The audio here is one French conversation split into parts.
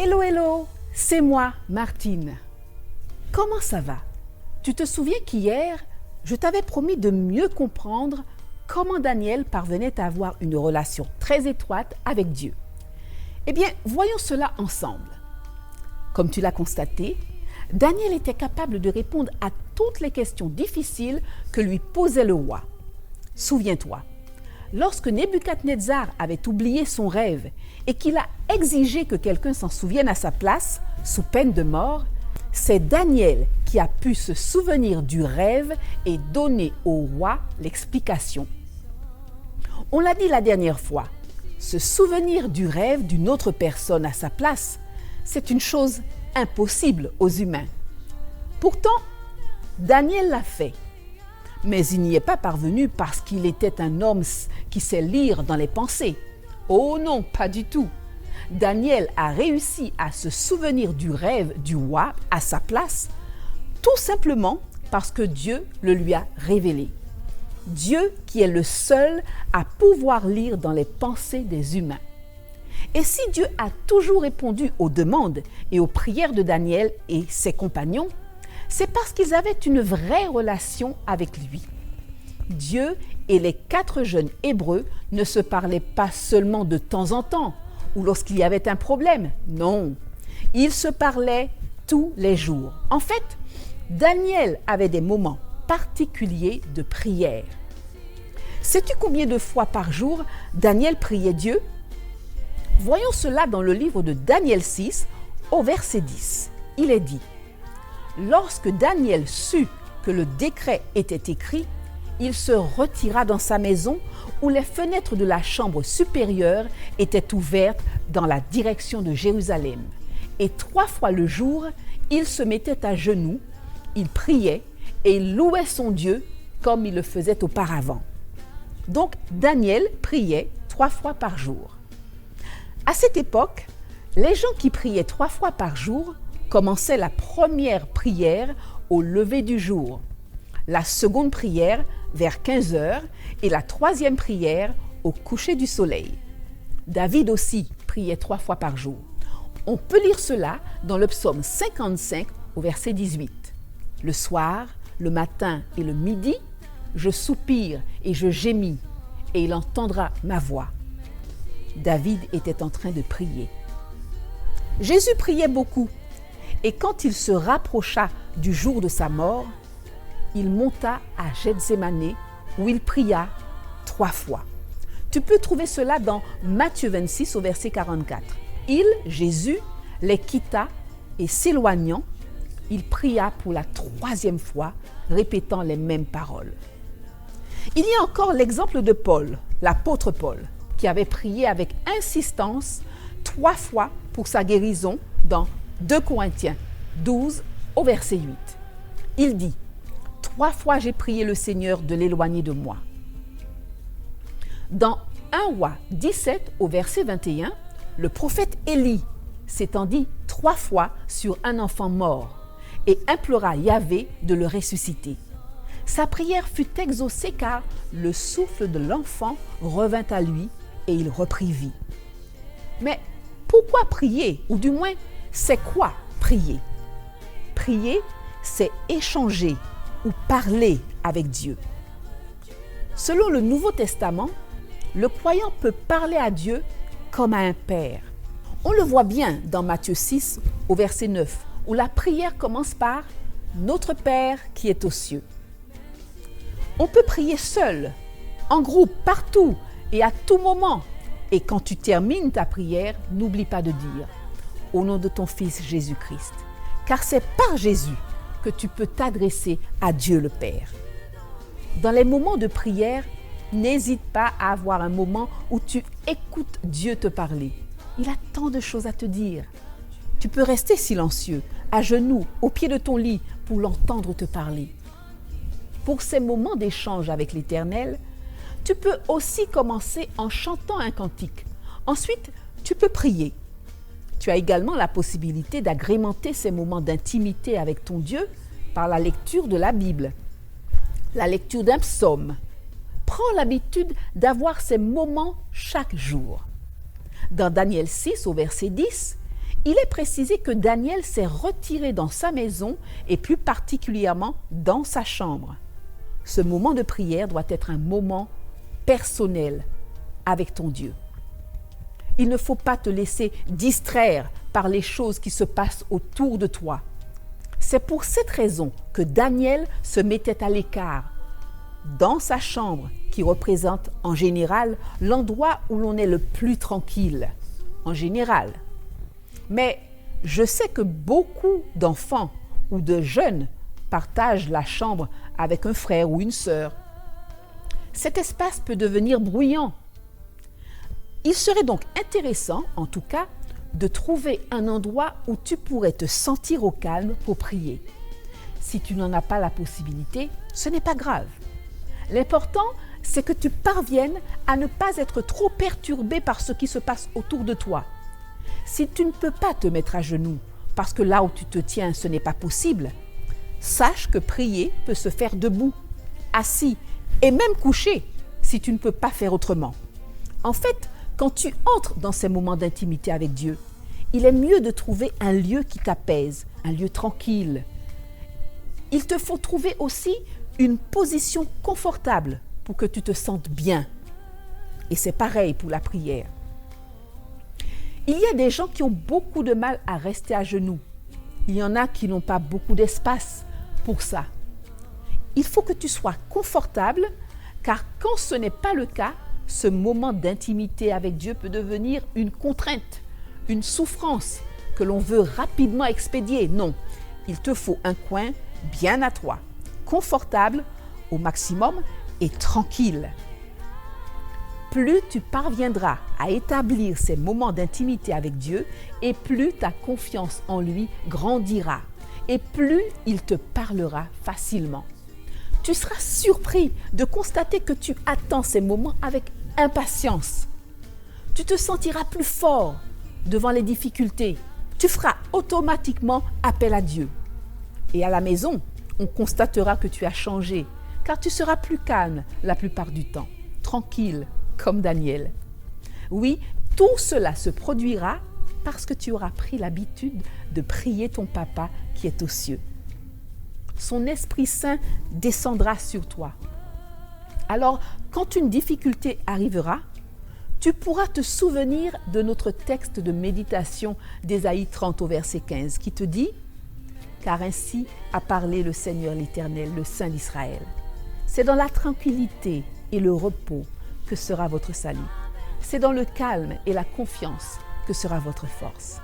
Hello, hello, c'est moi, Martine. Comment ça va? Tu te souviens qu'hier, je t'avais promis de mieux comprendre comment Daniel parvenait à avoir une relation très étroite avec Dieu. Eh bien, voyons cela ensemble. Comme tu l'as constaté, Daniel était capable de répondre à toutes les questions difficiles que lui posait le roi. Souviens-toi, lorsque Nebuchadnezzar avait oublié son rêve et qu'il a exigé que quelqu'un s'en souvienne à sa place, sous peine de mort, c'est Daniel qui a pu se souvenir du rêve et donner au roi l'explication. On l'a dit la dernière fois, se souvenir du rêve d'une autre personne à sa place, c'est une chose impossible aux humains. Pourtant, Daniel l'a fait. Mais il n'y est pas parvenu parce qu'il était un homme qui sait lire dans les pensées. Oh non, pas du tout. Daniel a réussi à se souvenir du rêve du roi à sa place, tout simplement parce que Dieu le lui a révélé. Dieu qui est le seul à pouvoir lire dans les pensées des humains. Et si Dieu a toujours répondu aux demandes et aux prières de Daniel et ses compagnons, c'est parce qu'ils avaient une vraie relation avec lui. Dieu et les 4 jeunes Hébreux ne se parlaient pas seulement de temps en temps ou lorsqu'il y avait un problème. Non, ils se parlaient tous les jours. En fait, Daniel avait des moments particuliers de prière. Sais-tu combien de fois par jour Daniel priait Dieu? Voyons cela dans le livre de Daniel 6, au verset 10. Il est dit: lorsque Daniel sut que le décret était écrit, il se retira dans sa maison où les fenêtres de la chambre supérieure étaient ouvertes dans la direction de Jérusalem. Et 3 fois le jour, il se mettait à genoux, il priait et il louait son Dieu comme il le faisait auparavant. Donc Daniel priait 3 fois par jour. À cette époque, les gens qui priaient 3 fois par jour commençaient la première prière au lever du jour, la seconde prière vers 15 heures et la 3e prière au coucher du soleil. David aussi priait 3 fois par jour. On peut lire cela dans le psaume 55 au verset 18. Le soir, le matin et le midi, je soupire et je gémis, et il entendra ma voix. David était en train de prier. Jésus priait beaucoup. Et quand il se rapprocha du jour de sa mort, il monta à Gethsémané où il pria 3 fois. Tu peux trouver cela dans Matthieu 26 au verset 44. Il, Jésus, les quitta et s'éloignant, il pria pour la 3e fois, répétant les mêmes paroles. Il y a encore l'exemple de Paul, l'apôtre Paul, qui avait prié avec insistance 3 fois pour sa guérison dans 2 Corinthiens 12 au verset 8. Il dit: 3 fois j'ai prié le Seigneur de l'éloigner de moi. Dans 1 Roi 17 au verset 21, le prophète Élie s'étendit 3 fois sur un enfant mort et implora Yahvé de le ressusciter. Sa prière fut exaucée car le souffle de l'enfant revint à lui et il reprit vie. Mais pourquoi prier? Ou du moins, c'est quoi prier? Prier, c'est échanger ou parler avec Dieu. Selon le Nouveau Testament, le croyant peut parler à Dieu comme à un père. On le voit bien dans Matthieu 6 au verset 9, où la prière commence par « Notre Père qui est aux cieux ». On peut prier seul, en groupe, partout et à tout moment. Et quand tu termines ta prière, n'oublie pas de dire « Au nom de ton Fils Jésus-Christ », car c'est par Jésus que tu peux t'adresser à Dieu le Père. Dans les moments de prière, n'hésite pas à avoir un moment où tu écoutes Dieu te parler. Il a tant de choses à te dire. Tu peux rester silencieux, à genoux, au pied de ton lit, pour l'entendre te parler. Pour ces moments d'échange avec l'Éternel, tu peux aussi commencer en chantant un cantique. Ensuite, tu peux prier. Tu as également la possibilité d'agrémenter ces moments d'intimité avec ton Dieu par la lecture de la Bible, la lecture d'un psaume. Prends l'habitude d'avoir ces moments chaque jour. Dans Daniel 6 au verset 10, il est précisé que Daniel s'est retiré dans sa maison et plus particulièrement dans sa chambre. Ce moment de prière doit être un moment personnel avec ton Dieu. Il ne faut pas te laisser distraire par les choses qui se passent autour de toi. C'est pour cette raison que Daniel se mettait à l'écart, dans sa chambre, qui représente en général l'endroit où l'on est le plus tranquille, en général. Mais je sais que beaucoup d'enfants ou de jeunes partagent la chambre avec un frère ou une sœur. Cet espace peut devenir bruyant. Il serait donc intéressant, en tout cas, de trouver un endroit où tu pourrais te sentir au calme pour prier. Si tu n'en as pas la possibilité, ce n'est pas grave. L'important, c'est que tu parviennes à ne pas être trop perturbé par ce qui se passe autour de toi. Si tu ne peux pas te mettre à genoux, parce que là où tu te tiens, ce n'est pas possible, sache que prier peut se faire debout, assis et même couché, si tu ne peux pas faire autrement. En fait, quand tu entres dans ces moments d'intimité avec Dieu, il est mieux de trouver un lieu qui t'apaise, un lieu tranquille. Il te faut trouver aussi une position confortable pour que tu te sentes bien. Et c'est pareil pour la prière. Il y a des gens qui ont beaucoup de mal à rester à genoux. Il y en a qui n'ont pas beaucoup d'espace pour ça. Il faut que tu sois confortable, car quand ce n'est pas le cas, ce moment d'intimité avec Dieu peut devenir une contrainte, une souffrance que l'on veut rapidement expédier. Non, il te faut un coin bien à toi, confortable au maximum et tranquille. Plus tu parviendras à établir ces moments d'intimité avec Dieu et plus ta confiance en lui grandira et plus il te parlera facilement. Tu seras surpris de constater que tu attends ces moments avec impatience. Tu te sentiras plus fort devant les difficultés. Tu feras automatiquement appel à Dieu. Et à la maison, on constatera que tu as changé, car tu seras plus calme la plupart du temps, tranquille, comme Daniel. Oui, tout cela se produira parce que tu auras pris l'habitude de prier ton papa qui est aux cieux. Son Esprit Saint descendra sur toi. Alors, quand une difficulté arrivera, tu pourras te souvenir de notre texte de méditation d'Ésaïe 30 au verset 15 qui te dit « Car ainsi a parlé le Seigneur l'Éternel, le Saint d'Israël. C'est dans la tranquillité et le repos que sera votre salut. C'est dans le calme et la confiance que sera votre force. »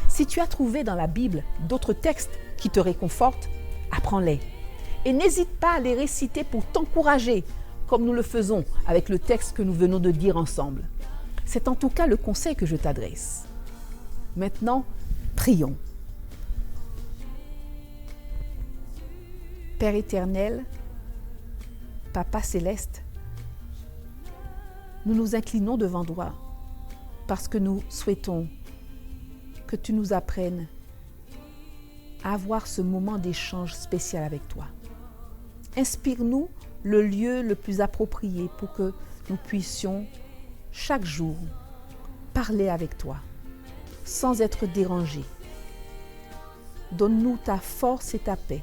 Si tu as trouvé dans la Bible d'autres textes qui te réconfortent, apprends-les. Et n'hésite pas à les réciter pour t'encourager, comme nous le faisons avec le texte que nous venons de dire ensemble. C'est en tout cas le conseil que je t'adresse. Maintenant, prions. Père éternel, Papa céleste, nous nous inclinons devant toi parce que nous souhaitons que tu nous apprennes à avoir ce moment d'échange spécial avec toi. Inspire-nous le lieu le plus approprié pour que nous puissions chaque jour parler avec toi sans être dérangés. Donne-nous ta force et ta paix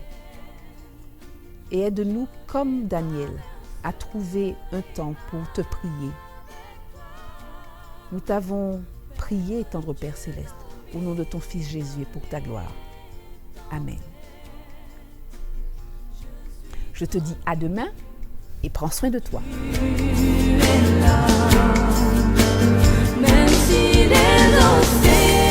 et aide-nous comme Daniel à trouver un temps pour te prier. Nous t'avons prié, tendre Père Céleste, au nom de ton Fils Jésus et pour ta gloire. Amen. Je te dis à demain et prends soin de toi. Même si les océans